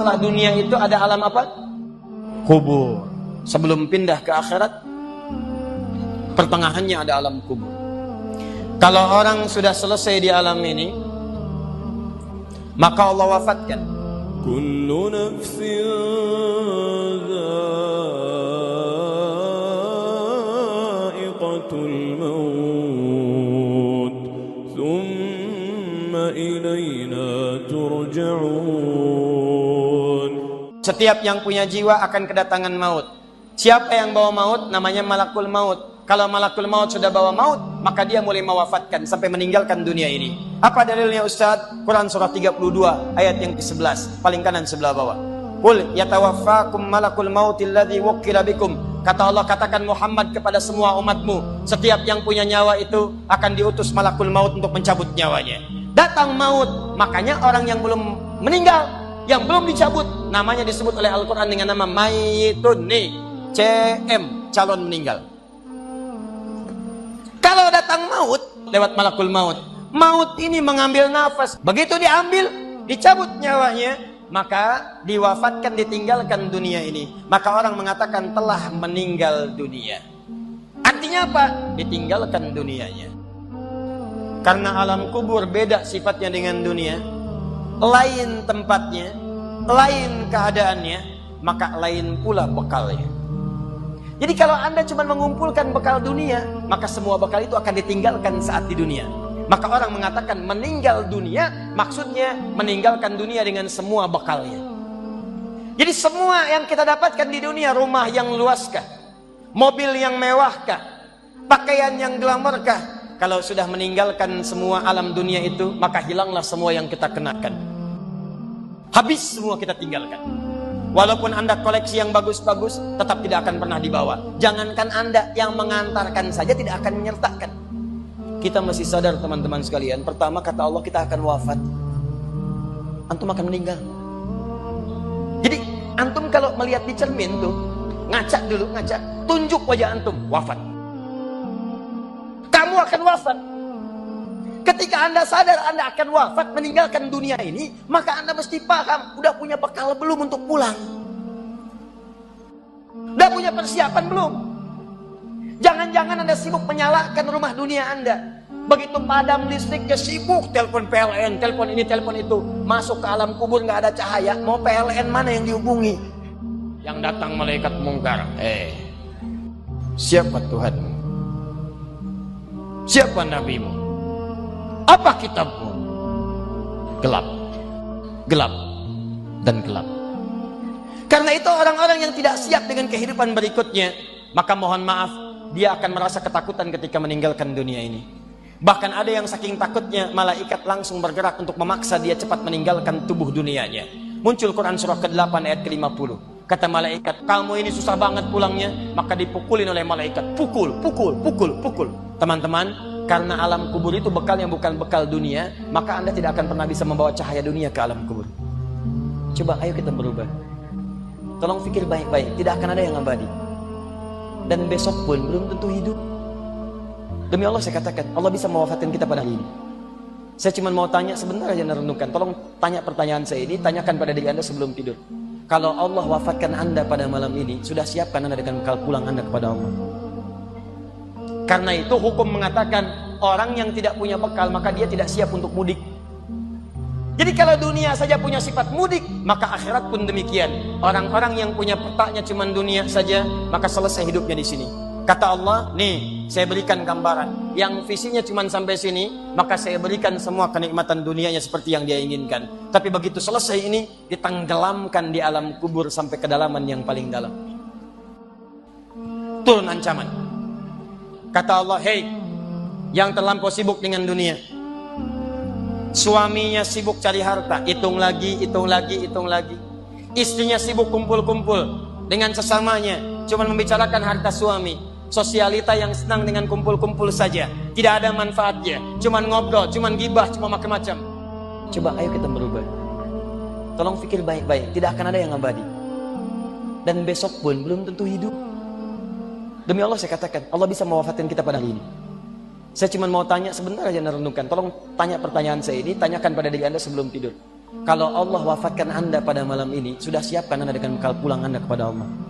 setelah dunia itu ada alam apa? Kubur. Sebelum pindah ke akhirat, pertengahannya ada alam kubur. Kalau orang sudah selesai di alam ini, maka Allah wafatkan. Kullu nafsin dha'iqatul maut, thumma ilayna turja'un. Setiap yang punya jiwa akan kedatangan maut. Siapa yang bawa maut? Namanya malakul maut. Kalau malakul maut sudah bawa maut, maka dia mulai mewafatkan sampai meninggalkan dunia ini. Apa dalilnya Ustaz? Quran surah 32 ayat yang ke-11, paling kanan sebelah bawah. Qul yatawaffakum malakul mautil ladzi wukkila bikum. Kata Allah, katakan Muhammad kepada semua umatmu, setiap yang punya nyawa itu akan diutus malakul maut untuk mencabut nyawanya. Datang maut, makanya orang yang belum meninggal, yang belum dicabut, namanya disebut oleh Al-Quran dengan nama mayitun nih, CM, calon meninggal. Kalau datang maut lewat malakul maut, maut ini mengambil nafas. Begitu diambil, dicabut nyawanya, maka diwafatkan, ditinggalkan dunia ini. Maka orang mengatakan telah meninggal dunia. Artinya apa? Ditinggalkan dunianya. Karena alam kubur beda sifatnya dengan dunia, lain tempatnya, lain keadaannya, maka lain pula bekalnya. Jadi kalau Anda cuma mengumpulkan bekal dunia, maka semua bekal itu akan ditinggalkan saat di dunia. Maka orang mengatakan meninggal dunia, maksudnya meninggalkan dunia dengan semua bekalnya. Jadi semua yang kita dapatkan di dunia, rumah yang luaskah, mobil yang mewahkah, pakaian yang glamourkah, kalau sudah meninggalkan semua alam dunia itu, maka hilanglah semua yang kita kenakan. Habis semua kita tinggalkan. Walaupun Anda koleksi yang bagus-bagus, tetap tidak akan pernah dibawa. Jangankan Anda, yang mengantarkan saja tidak akan menyertakan. Kita mesti sadar teman-teman sekalian. Pertama, kata Allah, kita akan wafat. Antum akan meninggal. Jadi antum kalau melihat di cermin tuh, ngaca dulu, ngaca, tunjuk wajah antum, wafat. Kamu akan wafat. Ketika Anda sadar Anda akan wafat, meninggalkan dunia ini, maka Anda mesti paham, udah punya bekal belum untuk pulang? Udah punya persiapan belum? Jangan-jangan Anda sibuk menyalakan rumah dunia Anda. Begitu padam listriknya, sibuk telepon PLN, telepon ini, telepon itu. Masuk ke alam kubur nggak ada cahaya, mau PLN mana yang dihubungi? Yang datang malaikat mungkar. Siapa Tuhanmu? Siapa nabimu? Apa kitabmu? Gelap, gelap, dan gelap. Karena itu orang-orang yang tidak siap dengan kehidupan berikutnya, maka mohon maaf, dia akan merasa ketakutan ketika meninggalkan dunia ini. Bahkan ada yang saking takutnya, malaikat langsung bergerak untuk memaksa dia cepat meninggalkan tubuh dunianya. Muncul Quran surah ke-8 ayat ke-50. Kata malaikat, kamu ini susah banget pulangnya, maka dipukulin oleh malaikat. Pukul, pukul, pukul, pukul. Teman-teman, karena alam kubur itu bekal yang bukan bekal dunia, maka Anda tidak akan pernah bisa membawa cahaya dunia ke alam kubur. Coba ayo kita berubah. Tolong pikir baik-baik, tidak akan ada yang abadi. Dan besok pun belum tentu hidup. Demi Allah saya katakan, Allah bisa mewafatkan kita pada hari ini. Saya cuma mau tanya sebentar aja merenungkan. Tolong tanya pertanyaan saya ini, tanyakan pada diri Anda sebelum tidur. Kalau Allah wafatkan Anda pada malam ini, sudah siapkan Anda dengan bekal pulang Anda kepada Allah? Karena itu hukum mengatakan orang yang tidak punya bekal maka dia tidak siap untuk mudik. Jadi kalau dunia saja punya sifat mudik, maka akhirat pun demikian. Orang-orang yang punya petanya cuma dunia saja, maka selesai hidupnya di sini. Kata Allah, nih saya berikan gambaran. Yang visinya cuma sampai sini, maka saya berikan semua kenikmatan dunianya seperti yang dia inginkan. Tapi begitu selesai ini, ditenggelamkan di alam kubur sampai kedalaman yang paling dalam. Turun ancaman. Kata Allah, hei, yang terlampau sibuk dengan dunia, suaminya sibuk cari harta, hitung lagi, hitung lagi, hitung lagi. Istrinya sibuk kumpul-kumpul dengan sesamanya, cuma membicarakan harta suami. Sosialita yang senang dengan kumpul-kumpul saja, tidak ada manfaatnya, cuma ngobrol, cuma gibah, cuma macam-macam. Coba ayo kita berubah. Tolong pikir baik-baik, tidak akan ada yang abadi. Dan besok pun belum tentu hidup. Demi Allah saya katakan, Allah bisa mewafatkan kita pada hari ini. Saya cuma mau tanya sebentar aja merenungkan. Tolong tanya pertanyaan saya ini, tanyakan pada diri Anda sebelum tidur. Kalau Allah wafatkan Anda pada malam ini, sudah siapkan Anda dengan bekal pulang Anda kepada Allah.